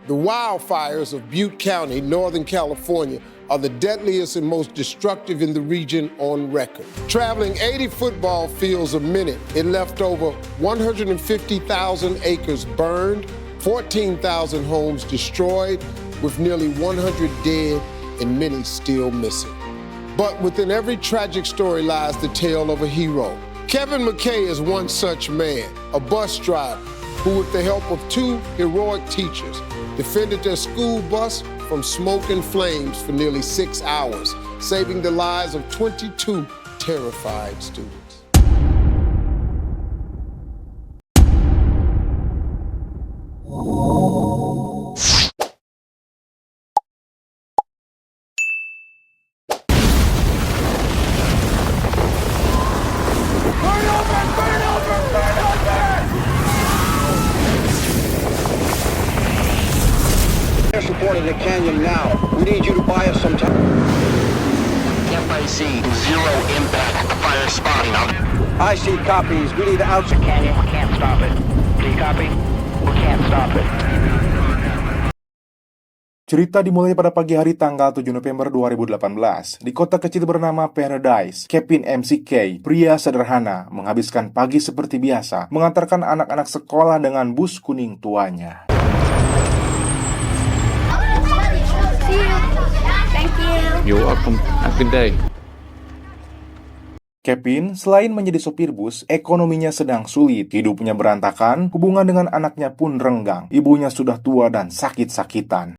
The wildfires of Butte County, Northern California, are the deadliest and most destructive in the region on record. Traveling 80 football fields a minute, it left over 150,000 acres burned, 14,000 homes destroyed, with nearly 100 dead and many still missing. But within every tragic story lies the tale of a hero. Kevin McKay is one such man, a bus driver who, with the help of two heroic teachers, defended their school bus from smoke and flames for nearly 6 hours, saving the lives of 22 terrified students. They're supporting the canyon now. We need you to buy us some time. FIC, zero impact, fire spotting. I see copies. We need to out the Canyon, we can't stop it. Do you copy? We can't stop it. Cerita dimulai pada pagi hari tanggal 7 November 2018 di kota kecil bernama Paradise. Kevin McKay, pria sederhana, menghabiskan pagi seperti biasa, mengantarkan anak-anak sekolah dengan bus kuning tuanya. You're welcome. Have a good day. Kevin, selain menjadi sopir bus, ekonominya sedang sulit, hidupnya berantakan, hubungan dengan anaknya pun renggang. Ibunya sudah tua dan sakit-sakitan.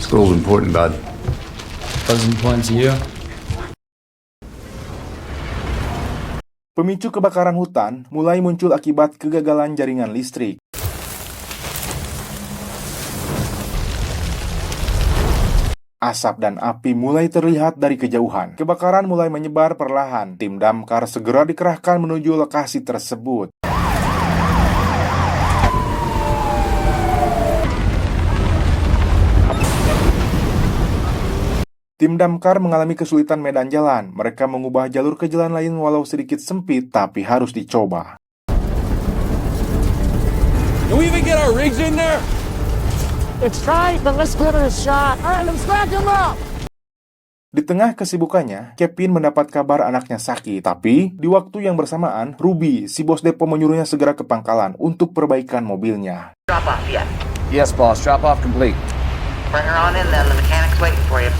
School's important, bud. What's important to you? Pemicu kebakaran hutan mulai muncul akibat kegagalan jaringan listrik. Asap dan api mulai terlihat dari kejauhan. Kebakaran mulai menyebar perlahan. Tim damkar segera dikerahkan menuju lokasi tersebut. Tim damkar mengalami kesulitan medan jalan. Mereka mengubah jalur ke jalan lain walau sedikit sempit, tapi harus dicoba. Can we even get our rigs in there? It's tight, but let's give it a shot. All right, let's crack him up. Di tengah kesibukannya, Kevin mendapat kabar anaknya sakit. Tapi, di waktu yang bersamaan, Ruby, si bos depo menyuruhnya segera ke pangkalan untuk perbaikan mobilnya. Drop off, yeah. Yes, boss. Drop off complete. Bring her on in then, the mechanic's waiting for you.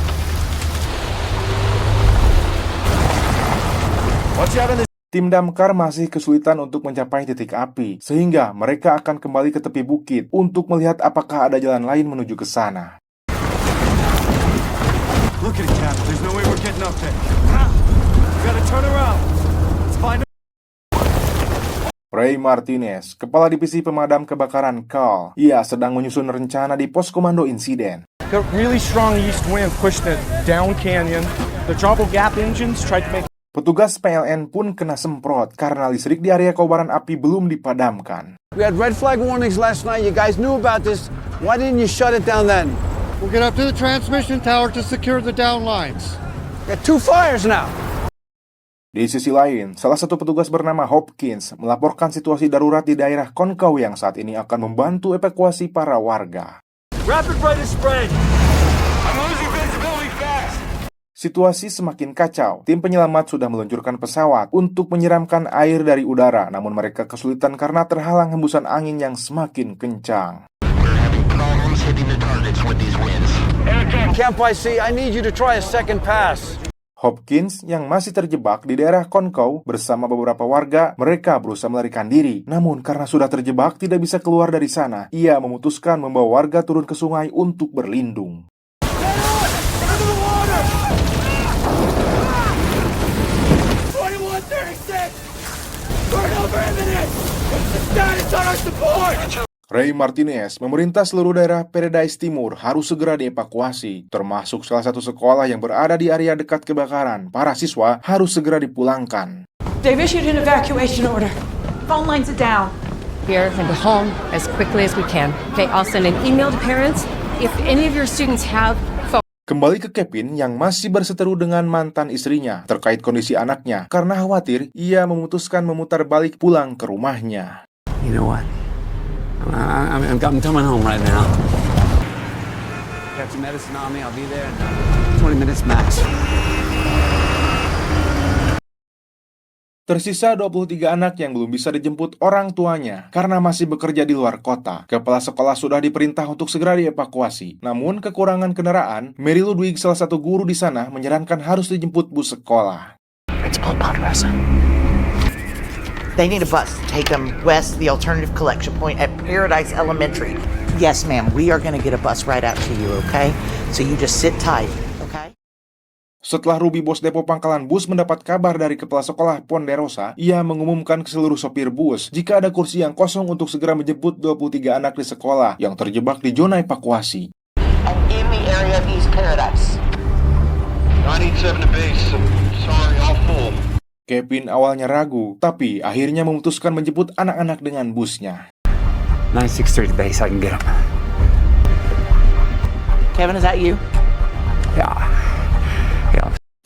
What you have in this? Tim damkar masih kesulitan untuk mencapai titik api, sehingga mereka akan kembali ke tepi bukit untuk melihat apakah ada jalan lain menuju ke sana. Look at it, Cap. There's no way we're getting up there. We gotta turn around. Let's find a... Ray Martinez, kepala divisi pemadam kebakaran Carl, ia sedang menyusun rencana di pos komando insiden. Got really strong east wind pushed it down canyon. The Jumbo Gap engines tried to make... Petugas PLN pun kena semprot karena listrik di area kobaran api belum dipadamkan. We had red flag warnings last night. You guys knew about this. Why didn't you shut it down then? We'll get up to the transmission tower to secure the down lines. We got 2 fires now. Di sisi lain, salah satu petugas bernama Hopkins melaporkan situasi darurat di daerah Concow yang saat ini akan membantu evakuasi para warga. Rapid rate of spread. I'm losing visibility fast. Situasi semakin kacau. Tim penyelamat sudah meluncurkan pesawat untuk menyiramkan air dari udara, namun mereka kesulitan karena terhalang hembusan angin yang semakin kencang. Camp IC, I need you to try a second pass. Hopkins yang masih terjebak di daerah Concow bersama beberapa warga, mereka berusaha melarikan diri. Namun karena sudah terjebak tidak bisa keluar dari sana, ia memutuskan membawa warga turun ke sungai untuk berlindung. Ray Martinez memerintah seluruh daerah Paradise Timur harus segera dievakuasi, termasuk salah satu sekolah yang berada di area dekat kebakaran. Para siswa harus segera dipulangkan. They've issued an evacuation order. Phone lines are down. Here and home as quickly as we can. Okay, I'll send an email to parents. If any of your students have Kembali ke Kevin yang masih berseteru dengan mantan istrinya terkait kondisi anaknya karena khawatir ia memutuskan memutar balik pulang ke rumahnya. You know what? I'm coming home right now. Got some medicine on me. I'll be there in 20 minutes max. Tersisa 23 anak yang belum bisa dijemput orang tuanya karena masih bekerja di luar kota. Kepala sekolah sudah diperintah untuk segera dievakuasi. Namun kekurangan kendaraan, Mary Ludwig, salah satu guru di sana, menyarankan harus dijemput bus sekolah. Principal Ponderosa. They need a bus to take them west to the alternative collection point at Paradise Elementary. Yes, ma'am, we are going to get a bus right out to you, okay? So you just sit tight, okay? Setelah Ruby, bos depo pangkalan bus, mendapat kabar dari kepala sekolah Ponderosa, ia mengumumkan ke seluruh sopir bus jika ada kursi yang kosong untuk segera menjemput 23 anak di sekolah yang terjebak di zona evakuasi. And in the area of East Paradise. 987 to base. Sorry, all full. Kevin awalnya ragu, tapi akhirnya memutuskan menjemput anak-anak dengan busnya. 963 base, I can get him. Kevin, is that you? Yeah.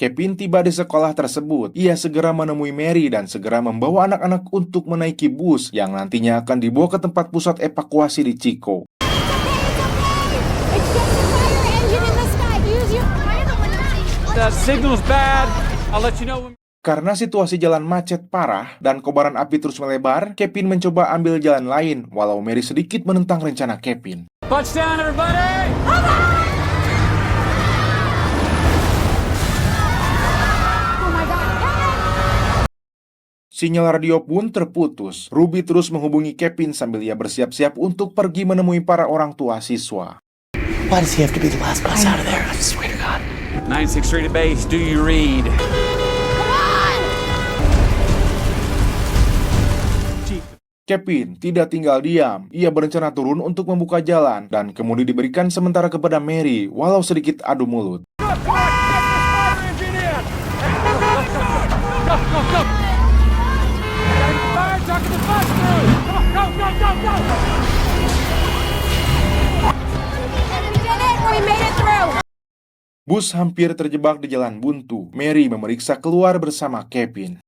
Kevin tiba di sekolah tersebut. Ia segera menemui Mary dan segera membawa anak-anak untuk menaiki bus yang nantinya akan dibawa ke tempat pusat evakuasi di Chico. The signal's bad. I'll let you know when... Karena situasi jalan macet parah dan kobaran api terus melebar, Kevin mencoba ambil jalan lain walau Mary sedikit menentang rencana Kevin. Bunch down, everybody! Sinyal radio pun terputus. Ruby terus menghubungi Kevin sambil ia bersiap-siap untuk pergi menemui para orang tua siswa. Why does he have to be the last bus out of there? I swear to God. 963 to base, do you read? Kevin tidak tinggal diam. Ia berencana turun untuk membuka jalan dan kemudian diberikan sementara kepada Mary walau sedikit adu mulut. Bus hampir terjebak di jalan buntu. Mary memeriksa keluar bersama Kevin.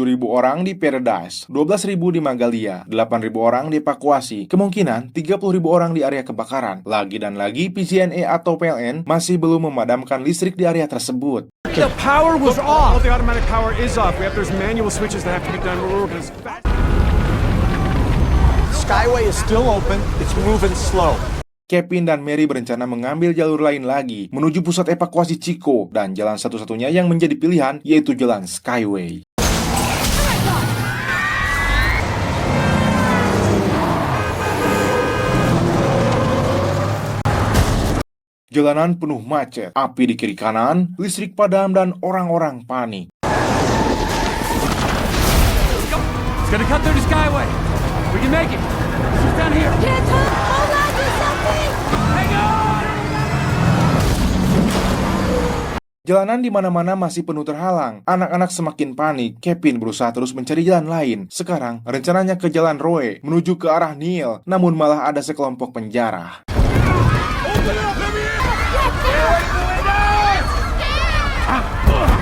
ribu orang di Paradise, 12.000 di Magalia, 8.000 orang dievakuasi, kemungkinan 30.000 orang di area kebakaran. Lagi dan lagi, PG&E atau PLN masih belum memadamkan listrik di area tersebut. The power was off. All the automatic power is off. There's manual switches that have to be done. Skyway is still open. It's moving slow. Kevin dan Mary berencana mengambil jalur lain lagi menuju pusat evakuasi Chico dan jalan satu-satunya yang menjadi pilihan yaitu jalan Skyway. Jalanan penuh macet, api di kiri kanan, listrik padam dan orang-orang panik. It's gonna cut through the Skyway. We can make it. It's down here. Hold on, do something! Hang on! Jalanan di mana-mana masih penuh terhalang. Anak-anak semakin panik. Kevin berusaha terus mencari jalan lain. Sekarang rencananya ke jalan Roe menuju ke arah Neil, namun malah ada sekelompok penjara.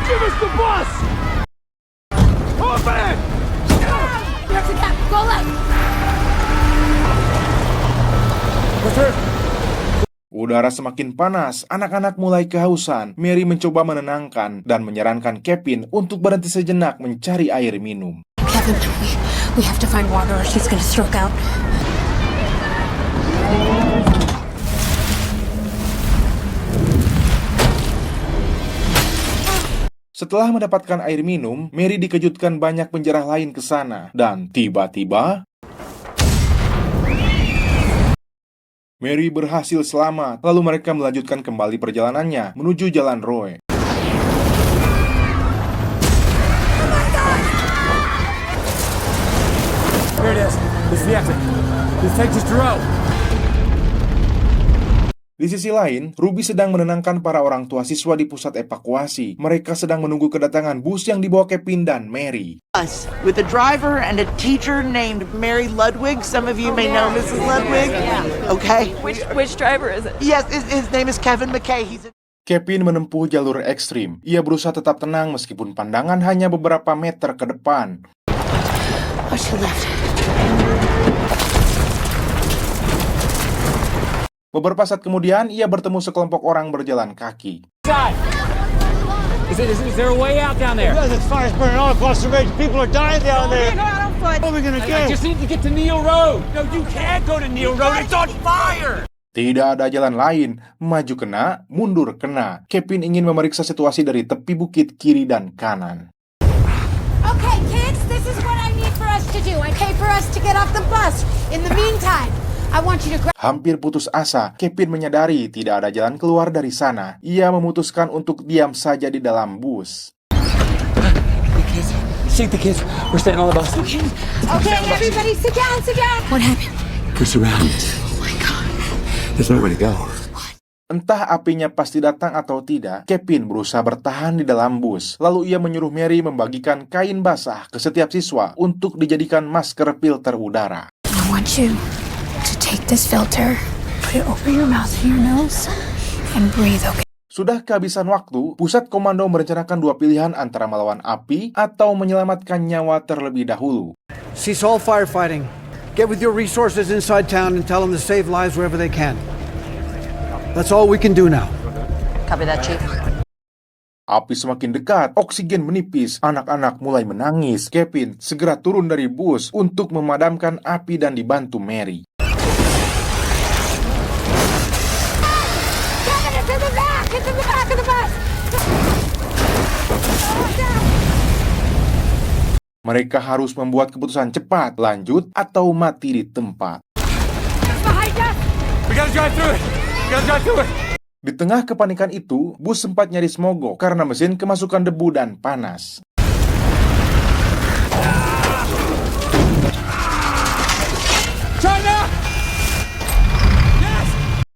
Give us the bus! Open it! Go left! Udara semakin panas, anak-anak mulai kehausan. Mary mencoba menenangkan dan menyarankan Kevin untuk berhenti sejenak mencari air minum. Kevin, we have to find water or she's gonna stroke out. Setelah mendapatkan air minum, Mary dikejutkan banyak penjara lain ke sana. Dan tiba-tiba, Mary berhasil selamat. Lalu mereka melanjutkan kembali perjalanannya menuju jalan Roe. Here it is. This is the exit. This takes us to Roe. Di sisi lain, Ruby sedang menenangkan para orang tua siswa di pusat evakuasi. Mereka sedang menunggu kedatangan bus yang dibawa Kevin dan Mary. Us with a driver and a teacher named Mary Ludwig. Some of you may know Mrs. Ludwig. Okay. Which driver is it? Yes, his name is Kevin McKay. Kevin menempuh jalur ekstrim. Ia berusaha tetap tenang meskipun pandangan hanya beberapa meter ke depan. Oh, she left. Beberapa saat kemudian, ia bertemu sekelompok orang berjalan kaki. Is there a way out down there? There's fires burning all across the ridge. People are dying down there. What are we gonna I do? just need to get to Neil Road. No, you can't go to Neil Road. It's on fire. Tidak ada jalan lain, maju kena, mundur kena. Kevin ingin memeriksa situasi dari tepi bukit kiri dan kanan. Okay, kids, this is what I need for us to do. I pay for us to get off the bus. In the meantime, I want you to grab... Hampir putus asa, Kevin menyadari tidak ada jalan keluar dari sana. Ia memutuskan untuk diam saja di dalam bus. Shake the kids. We're staying on the bus. Okay, everybody, sit down, sit down. What happened? We're surrounded. Oh my God. There's nowhere to go. Entah apinya pasti datang atau tidak, Kevin berusaha bertahan di dalam bus. Lalu ia menyuruh Mary membagikan kain basah ke setiap siswa untuk dijadikan masker filter udara. I want you to take this filter, put it over your mouth and your nose, and breathe, okay? Sudah kehabisan waktu, pusat komando merencanakan dua pilihan antara melawan api atau menyelamatkan nyawa terlebih dahulu. Cease all firefighting. Get with your resources inside town and tell them to save lives wherever they can. That's all we can do now. Copy that, Chief. Api semakin dekat, oksigen menipis, anak-anak mulai menangis. Kevin segera turun dari bus untuk memadamkan api dan dibantu Mary. Get to the back of the bus! Mereka harus membuat keputusan cepat, lanjut atau mati di tempat. We gotta drive through it. We gotta drive through it. Di tengah kepanikan itu, bus sempat nyaris mogok karena mesin kemasukan debu dan panas. China!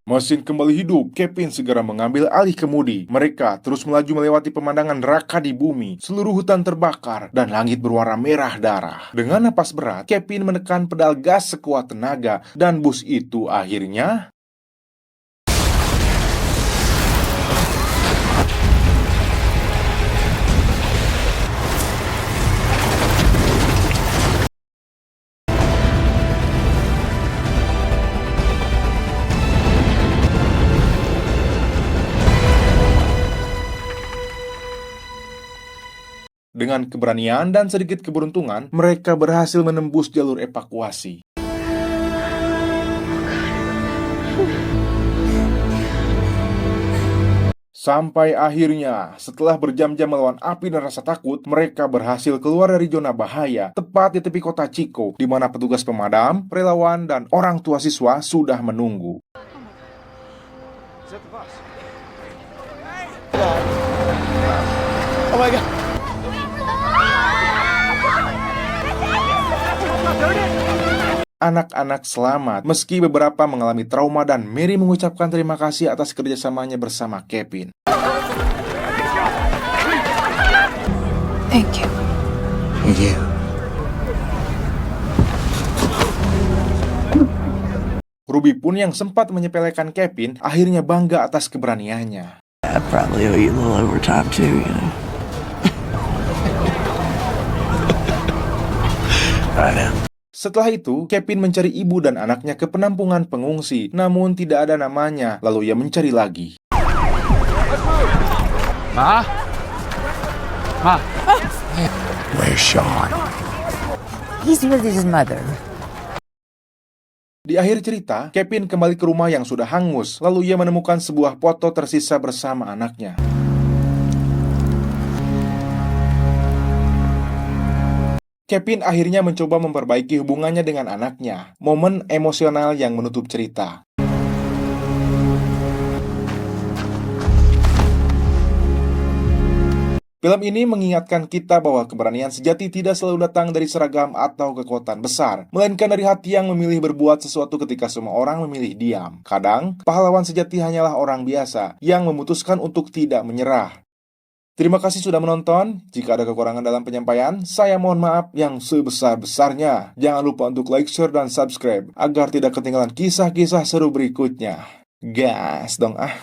Mesin kembali hidup, Kevin segera mengambil alih kemudi. Mereka terus melaju melewati pemandangan neraka di bumi. Seluruh hutan terbakar dan langit berwarna merah darah. Dengan napas berat, Kevin menekan pedal gas sekuat tenaga dan bus itu akhirnya... Dengan keberanian dan sedikit keberuntungan, mereka berhasil menembus jalur evakuasi. Sampai akhirnya, setelah berjam-jam melawan api dan rasa takut, mereka berhasil keluar dari zona bahaya, tepat di tepi kota Chico, di mana petugas pemadam, relawan, dan orang tua siswa sudah menunggu. Oh my God. Anak-anak selamat, meski beberapa mengalami trauma dan Mary mengucapkan terima kasih atas kerjasamanya bersama Kevin. Thank you. Thank you. Ruby pun yang sempat menyepelekan Kevin, akhirnya bangga atas keberaniannya. I probably owe you a little overtime too, you know. I know. Setelah itu, Kevin mencari ibu dan anaknya ke penampungan pengungsi, namun tidak ada namanya, lalu ia mencari lagi. Ma? Ma? Where's Sean? He's with his mother. Di akhir cerita, Kevin kembali ke rumah yang sudah hangus, lalu ia menemukan sebuah foto tersisa bersama anaknya. Kevin akhirnya mencoba memperbaiki hubungannya dengan anaknya, momen emosional yang menutup cerita. Film ini mengingatkan kita bahwa keberanian sejati tidak selalu datang dari seragam atau kekuatan besar, melainkan dari hati yang memilih berbuat sesuatu ketika semua orang memilih diam. Kadang, pahlawan sejati hanyalah orang biasa yang memutuskan untuk tidak menyerah. Terima kasih sudah menonton. Jika ada kekurangan dalam penyampaian, saya mohon maaf yang sebesar-besarnya. Jangan lupa untuk like, share, dan subscribe agar tidak ketinggalan kisah-kisah seru berikutnya. Gas dong ah!